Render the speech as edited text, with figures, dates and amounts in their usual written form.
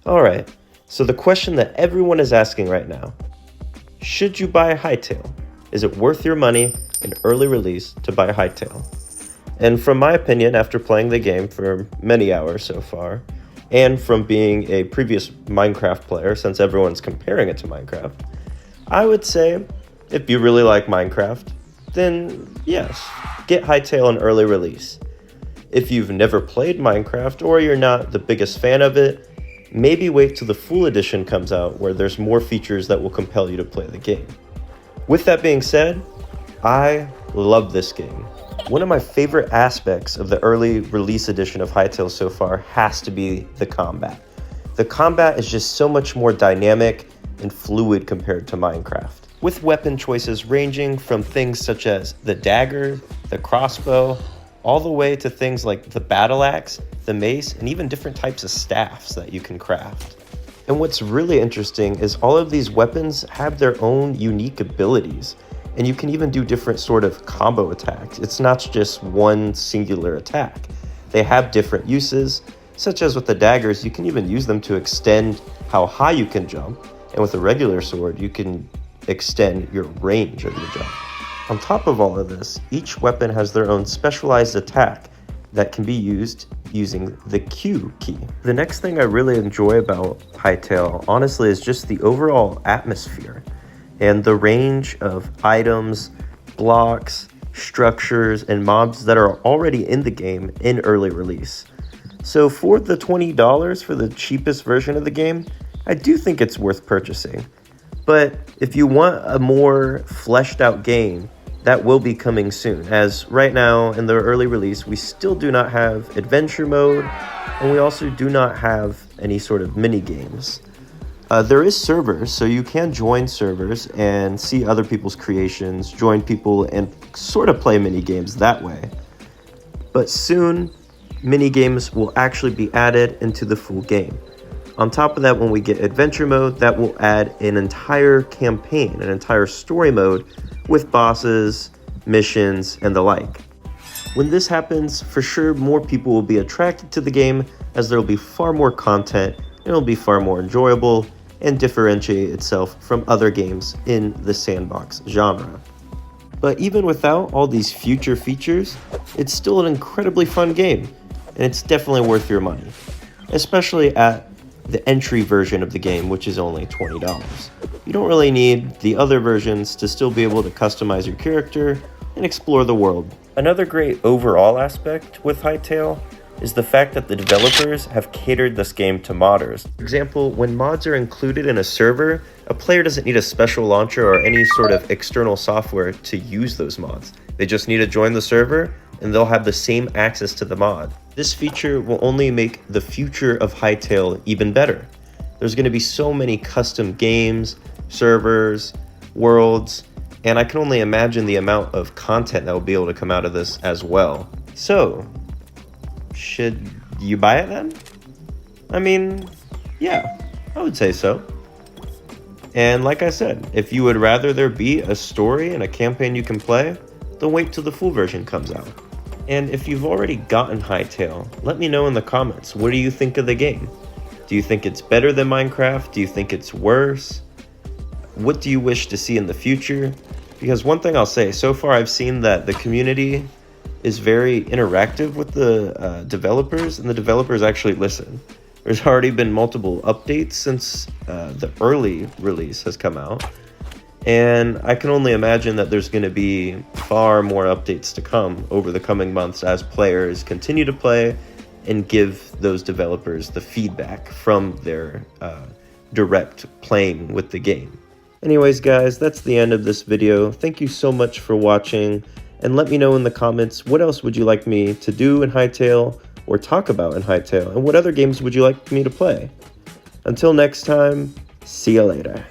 Alright, so the question that everyone is asking right now, should you buy a Hytale? Is it worth your money in early release to buy a Hytale? And from my opinion, after playing the game for many hours so far, and from being a previous Minecraft player, since everyone's comparing it to Minecraft, I would say if you really like Minecraft, then yes, get Hytale in early release. If you've never played Minecraft or you're not the biggest fan of it, maybe wait till the full edition comes out where there's more features that will compel you to play the game. With that being said, I love this game. One of my favorite aspects of the early release edition of Hytale so far has to be the combat. The combat is just so much more dynamic and fluid compared to Minecraft, with weapon choices ranging from things such as the dagger, the crossbow, all the way to things like the battle axe, the mace, and even different types of staffs that you can craft. And what's really interesting is all of these weapons have their own unique abilities, and you can even do different sort of combo attacks. It's not just one singular attack. They have different uses, such as with the daggers, you can even use them to extend how high you can jump, and with a regular sword, you can extend your range of your jump. On top of all of this, each weapon has their own specialized attack that can be used using the Q key. The next thing I really enjoy about Hytale, honestly, is just the overall atmosphere and the range of items, blocks, structures, and mobs that are already in the game in early release. So for the $20 for the cheapest version of the game, I do think it's worth purchasing. But if you want a more fleshed out game, that will be coming soon, as right now in the early release, we still do not have adventure mode, and we also do not have any sort of mini games. There is servers, so you can join servers and see other people's creations, join people, and sort of play mini games that way. But soon, mini games will actually be added into the full game. On top of that, when we get adventure mode, that will add an entire campaign, an entire story mode with bosses, missions, and the like. When this happens, for sure more people will be attracted to the game, as there will be far more content, and it will be far more enjoyable and differentiate itself from other games in the sandbox genre. But even without all these future features, it's still an incredibly fun game, and it's definitely worth your money, especially at the entry version of the game, which is only $20. You don't really need the other versions to still be able to customize your character and explore the world. Another great overall aspect with Hytale is the fact that the developers have catered this game to modders. For example, when mods are included in a server, a player doesn't need a special launcher or any sort of external software to use those mods. They just need to join the server and they'll have the same access to the mod. This feature will only make the future of Hytale even better. There's going to be so many custom games, servers, worlds, and I can only imagine the amount of content that will be able to come out of this as well. So, should you buy it then? I mean, yeah, I would say so. And like I said, if you would rather there be a story and a campaign you can play, then wait till the full version comes out. And if you've already gotten Hytale, let me know in the comments, what do you think of the game? Do you think it's better than Minecraft? Do you think it's worse? What do you wish to see in the future? Because one thing I'll say, so far I've seen that the community is very interactive with the developers, and the developers actually listen. There's already been multiple updates since the early release has come out, and I can only imagine that there's going to be far more updates to come over the coming months as players continue to play and give those developers the feedback from their direct playing with the game. Anyways guys, that's the end of this video. Thank you so much for watching, and let me know in the comments what else would you like me to do in Hytale or talk about in Hytale, and what other games would you like me to play. Until next time, see you later.